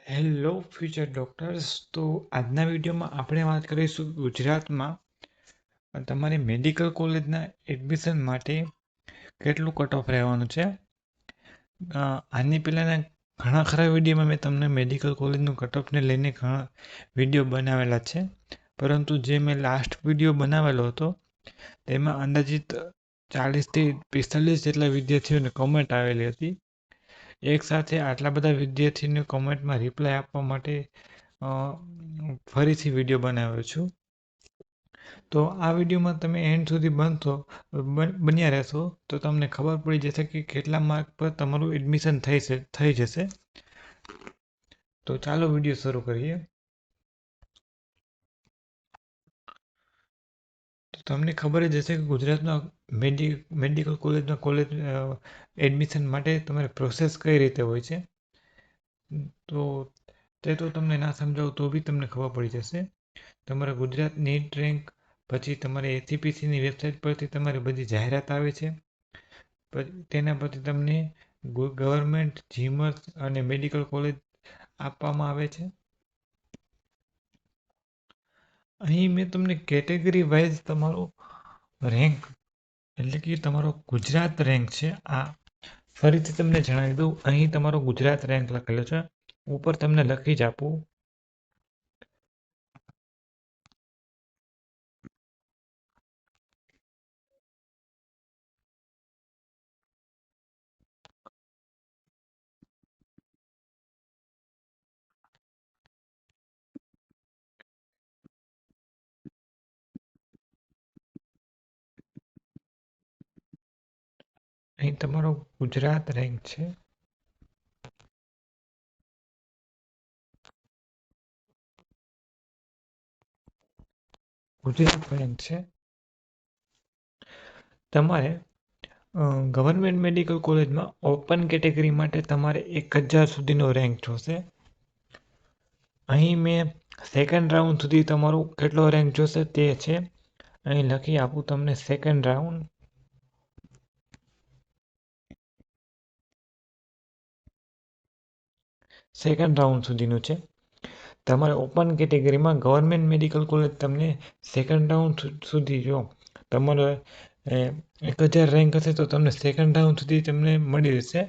Hello future doctors. તો આજના વિડીયોમાં આપણે વાત કરીશું ગુજરાતમાં તમારી મેડિકલ કોલેજના એડમિશન માટે કેટલું કટ ઓફ રહેવાનું છે. આની પહેલાંના ઘણા ખરા વિડીયોમાં મેં તમને મેડિકલ કોલેજનું કટ ઓફને લઈને ઘણા વિડીયો બનાવેલા છે, પરંતુ જે મેં લાસ્ટ વિડીયો બનાવેલો હતો તેમાં અંદાજિત 40થી 45 જેટલા વિદ્યાર્થીઓને કમેન્ટ આવેલી હતી. એક સાથે આટલા બધા વિદ્યાર્થીઓને કોમેન્ટમાં રિપ્લાય આપવા માટે ફરીથી વિડીયો બનાવ્યો છું. તો આ વિડીયોમાં તમે એન્ડ સુધી બન્યા રહેશો તો તમને ખબર પડી જશે કે કેટલા માર્ક પર તમારું એડમિશન થઈ જશે. તો ચાલો વિડીયો શરૂ કરીએ. તો તમને ખબર જ હશે કે ગુજરાતના મેડિકલ કોલેજ એડમિશન માટે તમારે પ્રોસેસ કઈ રીતે હોય છે. તો તે તો તમને ના સમજાવું તો બી તમને ખબર પડી જશે. તમારા ગુજરાત નીટ રેન્ક પછી તમારે એસીપીસીની વેબસાઇટ પરથી તમારી બધી જાહેરાત આવે છે. તેના પરથી તમને ગવર્મેન્ટ જીમર્સ અને મેડિકલ કોલેજ આપવામાં આવે છે. અહીં મેં તમને કેટેગરી વાઇઝ તમારો રેન્ક એટલે કે તમારો ગુજરાત રેન્ક છે. આ ફરીથી તમને જણાવી દઉં, અહીં તમારો ગુજરાત રેન્ક લખેલો છે. ઉપર તમને લખી જ આપું. અહીં તમારો ગુજરાત રેન્ક છે. ગુજરાત રેન્ક છે. તમારે ગવર્મેન્ટ મેડિકલ કોલેજમાં ઓપન કેટેગરી માટે તમારે 1000 સુધીનો રેન્ક જોશે. અહીં મેં સેકન્ડ રાઉન્ડ સુધી તમારું કેટલો રેન્ક જોશે તે છે. અહીં લખી આપું તમને સેકન્ડ રાઉન્ડ. સેકન્ડ રાઉન્ડ સુધીનું છે. તમારે ઓપન કેટેગરીમાં ગવર્મેન્ટ મેડિકલ કોલેજ તમને સેકન્ડ રાઉન્ડ સુધી જો તમારો 1000 રેન્ક હશે તો તમને સેકન્ડ રાઉન્ડ સુધી તમને મળી રહેશે.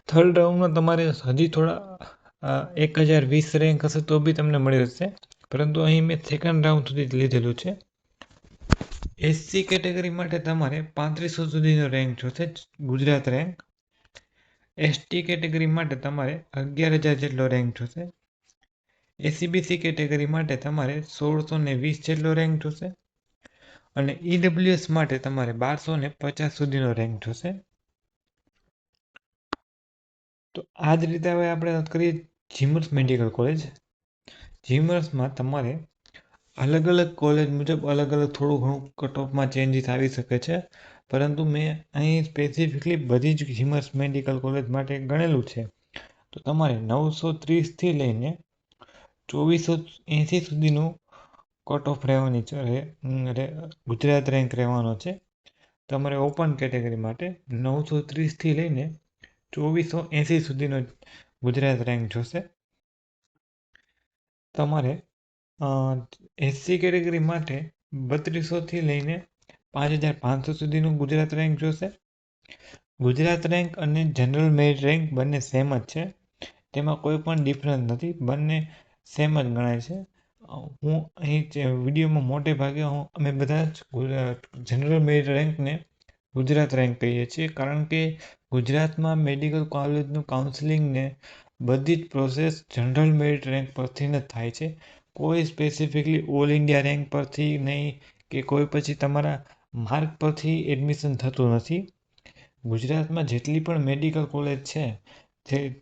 થર્ડ રાઉન્ડમાં તમારે હજી થોડા 1020 રેન્ક હશે તો બી તમને મળી રહેશે, પરંતુ અહીં મેં સેકન્ડ રાઉન્ડ સુધી લીધેલું છે. એસસી કેટેગરી માટે તમારે 3500 સુધીનો રેન્ક જોશે, ગુજરાત રેન્ક. એસટી કેટેગરી માટે તમારે 11000 જેટલો રેન્ક જોશે. એસીબીસી કેટેગરી માટે તમારે 1620 જેટલો રેન્ક જોશે અને ઈડબ્લ્યુએસ માટે તમારે 1250 સુધીનો રેન્ક જોશે. તો આ જ રીતે હવે આપણે વાત કરીએ જીમર્સ મેડિકલ કોલેજ. જીમર્સમાં તમારે અલગ અલગ કોલેજ મુજબ અલગ અલગ થોડું ઘણું કટ ઓફમાં ચેન્જીસ આવી શકે છે, પરંતુ મેં અહીં સ્પેસિફિકલી બધી જ જીમર્સ મેડિકલ કોલેજ માટે ગણેલું છે. તો તમારે 930થી લઈને 2480 સુધીનું કટ ઓફ રહેવાની છે, ગુજરાત રેન્ક રહેવાનો છે. તમારે ઓપન કેટેગરી માટે 930થી લઈને 2480 સુધીનો ગુજરાત રેન્ક જોશે. તમારે એસસી કેટેગરી માટે 3200થી લઈને 5500 સુધીનું ગુજરાત રેન્ક જોશે. ગુજરાત રેન્ક અને જનરલ મેરિટ રેન્ક બંને સેમ જ છે. તેમાં કોઈ પણ ડિફરન્સ નથી, બંને સેમ જ ગણાય છે. હું અહીં વિડીયોમાં મોટે ભાગે અમે બધા જ જનરલ મેરિટ રેન્કને ગુજરાત રેન્ક કહીએ છીએ, કારણ કે ગુજરાતમાં મેડિકલ કોલેજનું કાઉન્સેલિંગને બધી જ પ્રોસેસ જનરલ મેરિટ રેન્ક પરથી જ થાય છે. કોઈ સ્પેસિફિકલી ઓલ ઇન્ડિયા રેન્ક પરથી નહીં કે કોઈ પછી તમારા માર્ક પરથી એડમિશન થતું નથી. ગુજરાતમાં જેટલી પણ મેડિકલ કોલેજ છે,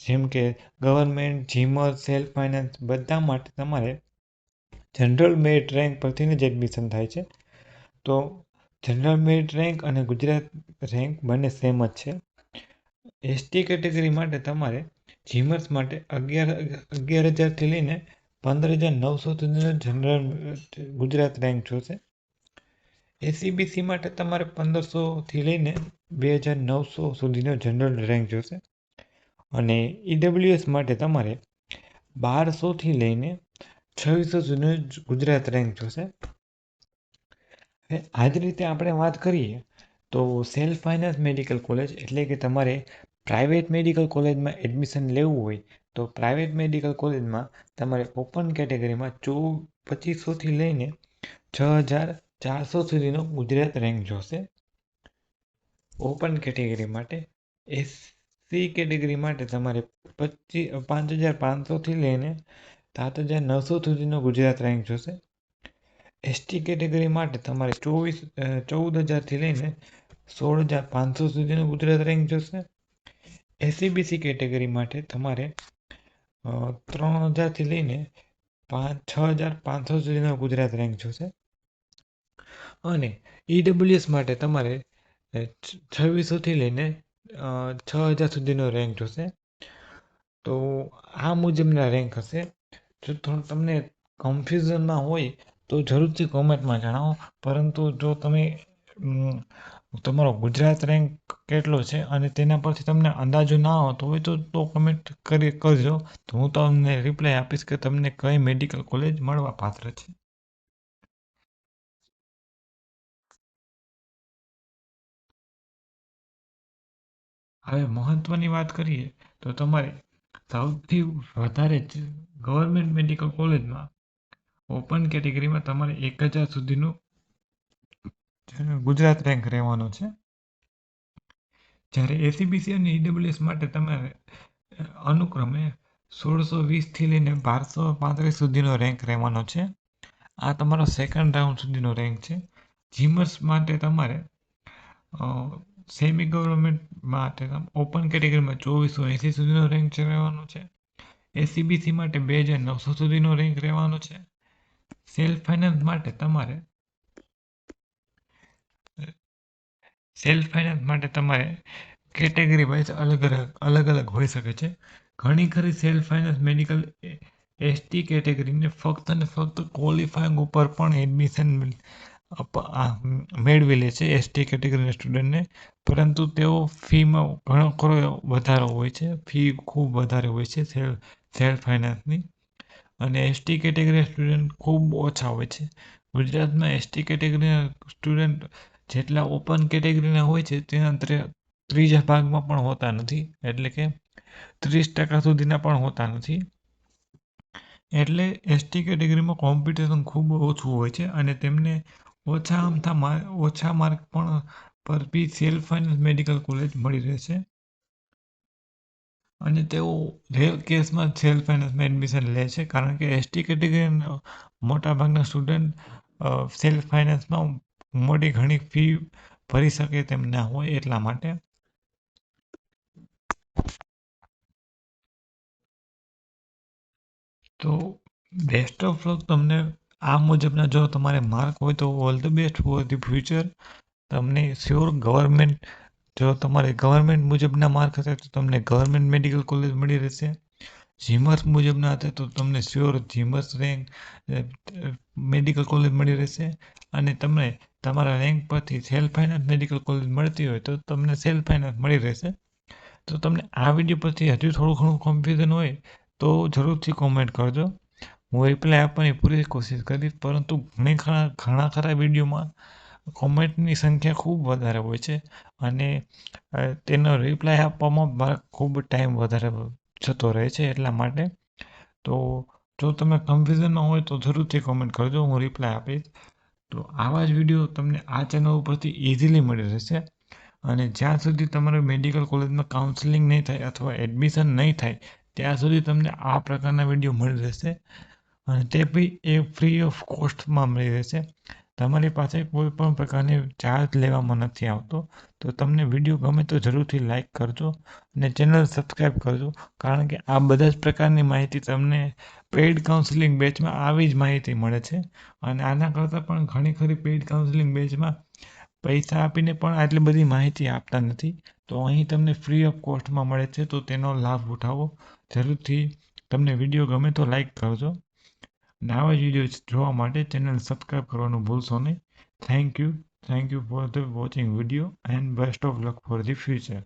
જેમ કે ગવર્મેન્ટ, જીમર, સેલ્ફ ફાઇનાન્સ, બધા માટે તમારે જનરલ મેરિટ રેન્ક પરથી જ એડમિશન થાય છે. તો જનરલ મેરિટ રેન્ક અને ગુજરાત રેન્ક બંને સેમ જ છે. એસટી કેટેગરી માટે તમારે જીમર્સ માટે 11000થી લઈને 15900 સુધીનો જનરલ ગુજરાત રેન્ક જોશે. એસીબીસી માટે તમારે 1500થી લઈને 2900 સુધીનો જનરલ રેન્ક જોશે. અને ઈડબ્લ્યુએસ માટે તમારે 1200થી લઈને 2600 સુધીનો ગુજરાત રેન્ક જોશે. આ જ રીતે આપણે વાત કરીએ તો સેલ્ફ ફાઇનાન્સ મેડિકલ કોલેજ એટલે કે તમારે પ્રાઇવેટ મેડિકલ કોલેજમાં એડમિશન લેવું હોય તો પ્રાઇવેટ મેડિકલ કોલેજમાં તમારે ઓપન કેટેગરીમાં 2500થી લઈને 6400 સુધીનો ગુજરાત રેન્ક જોશે. ઓપન કેટેગરી માટે એસસી કેટેગરી માટે તમારે 5500થી લઈને 7900 સુધીનો ગુજરાત રેન્ક જોશે. એસટી કેટેગરી માટે તમારે 14000થી લઈને 16500 સુધીનો ગુજરાત રેન્ક જોશે. એસસીબીસી કેટેગરી માટે તમારે 3000થી લઈને 6500 સુધીનો ગુજરાત રેન્ક જોશે. અને ઈડબ્લ્યુએસ માટે તમારે 2600થી લઈને 6000 સુધીનો રેન્ક જોશે. તો આ મુજબના રેન્ક હશે. જો તમને કન્ફ્યુઝનમાં હોય તો જરૂરથી કોમેન્ટમાં જણાવો. પરંતુ જો તમે તમારો ગુજરાત રેન્ક કેટલો છે અને તેના પરથી તમને અંદાજો ના આવતો હોય તો કમેન્ટ કરજો. તો હું તમને રિપ્લાય આપીશ કે તમને કઈ મેડિકલ કોલેજ મળવા પાત્ર છે. હવે મહત્વની વાત કરીએ તો તમારે સૌથી વધારે ગવર્મેન્ટ મેડિકલ કોલેજમાં ઓપન કેટેગરીમાં તમારે 1000 સુધીનું ગુજરાત રેન્ક રહેવાનો છે. જ્યારે એસીબીસી અને ઈડબ્લ્યુએસ માટે તમારે અનુક્રમે 1620થી લઈને 1235 સુધીનો રેન્ક રહેવાનો છે. આ તમારો સેકન્ડ રાઉન્ડ સુધીનો રેન્ક છે. જીમર્સ માટે તમારે સેમી ગવર્મેન્ટ માટે ઓપન કેટેગરીમાં 2480 સુધીનો રેન્ક રહેવાનો છે. એસીબીસી માટે 2900 સુધીનો રેન્ક રહેવાનો છે. સેલ્ફ ફાઇનાન્સ માટે તમારે કેટેગરી વાઇઝ અલગ અલગ હોઈ શકે છે. ઘણી ખરી સેલ્ફ ફાઇનાન્સ મેડિકલ એસટી કેટેગરીને ફક્ત ને ફક્ત ક્વોલિફાઈંગ ઉપર પણ એડમિશન મેળવી લે છે એસટી કેટેગરીના સ્ટુડન્ટને. પરંતુ તેઓ ફીમાં ઘણો ખરો વધારો હોય છે. ફી ખૂબ વધારે હોય છે સેલ્ફ ફાઇનાન્સની. અને એસટી કેટેગરીના સ્ટુડન્ટ ખૂબ ઓછા હોય છે. ગુજરાતમાં એસટી કેટેગરીના સ્ટુડન્ટ જેટલા ઓપન કેટેગરીના હોય છે તેના ત્રીજા ભાગમાં પણ હોતા નથી. એટલે કે 30% સુધીના પણ હોતા નથી. એટલે એસટી કેટેગરીમાં કોમ્પિટિશન ખૂબ ઓછું હોય છે અને તેમને ઓછા માર્ક પણ પર બી સેલ્ફ ફાઇનાન્સ મેડિકલ કોલેજ મળી રહેશે. અને તેઓ રેર કેસમાં સેલ્ફ ફાઇનાન્સમાં એડમિશન લે છે કારણ કે એસટી કેટેગરીના મોટાભાગના સ્ટુડન્ટ સેલ્ફ ફાઇનાન્સમાં મોટી ઘણી ફી ભરી શકે તેમ ના હોય એટલા માટે. તો બેસ્ટ ઓફ લક તમને આ મુજબના જો તમારે માર્ક હોય તો all the best for the future. તમને શ્યોર જો તમારે ગવર્મેન્ટ મુજબના માર્ક હશે તો તમને ગવર્મેન્ટ મેડિકલ કોલેજ મળી રહેશે. જીમર્સ મુજબના હતા તો તમને sure GMERS rank medical college મળી રહેશે. અને તમને તમારા રેન્ક પરથી સેલ્ફ ફાઇનાન્સ મેડિકલ કોલેજ મળતી હોય તો તમને સેલ્ફ ફાઇનાન્સ મળી રહેશે. તો તમને આ વિડીયો પરથી હજુ થોડું ઘણું કન્ફ્યુઝન હોય તો જરૂરથી કોમેન્ટ કરજો. હું રિપ્લાય આપવાની પૂરી કોશિશ કરીશ. પરંતુ ઘણા ખરા વિડીયોમાં કોમેન્ટની સંખ્યા ખૂબ વધારે હોય છે અને તેનો રિપ્લાય આપવામાં મારે ખૂબ ટાઈમ વધારે જતો રહે છે એટલા માટે. તો જો તમે કન્ફ્યુઝનમાં હોય તો જરૂરથી કોમેન્ટ કરજો. હું રિપ્લાય આપીશ. તો આવા જ વિડીયો તમને આ ચેનલ ઉપરથી ઇઝીલી મળી રહેશે. અને જ્યાં સુધી તમારે મેડિકલ કોલેજમાં કાઉન્સેલિંગ નહીં થાય અથવા એડમિશન નહીં થાય ત્યાં સુધી તમને આ પ્રકારના વિડીયો મળી રહેશે. અને તે બી એ ફ્રી ઓફ કોસ્ટમાં મળી રહેશે. તમારી પાસે કોઈ પણ પ્રકારની ચાર્જ લેવામાં નથી આવતો. તો તમને વિડીયો ગમે તો જરૂરથી લાઈક કરજો અને ચેનલ સબસ્ક્રાઈબ કરજો. કારણ કે આ બધા જ પ્રકારની માહિતી તમને પેઇડ કાઉન્સેલિંગ બેચમાં આવી જ માહિતી મળે છે. અને આના કરતાં પણ ઘણી ખરી પેઇડ કાઉન્સેલિંગ બેચમાં પૈસા આપીને પણ આટલી બધી માહિતી આપતા નથી. તો અહીં તમને ફ્રી ઓફ કોસ્ટમાં મળે છે તો તેનો લાભ ઉઠાવો. જરૂરથી તમને વિડીયો ગમે તો લાઈક કરજો. અને આવા જ વિડીયો જોવા માટે ચેનલ સબસ્ક્રાઈબ કરવાનું ભૂલશો નહીં. Thank you for the watching video and best of luck for the future.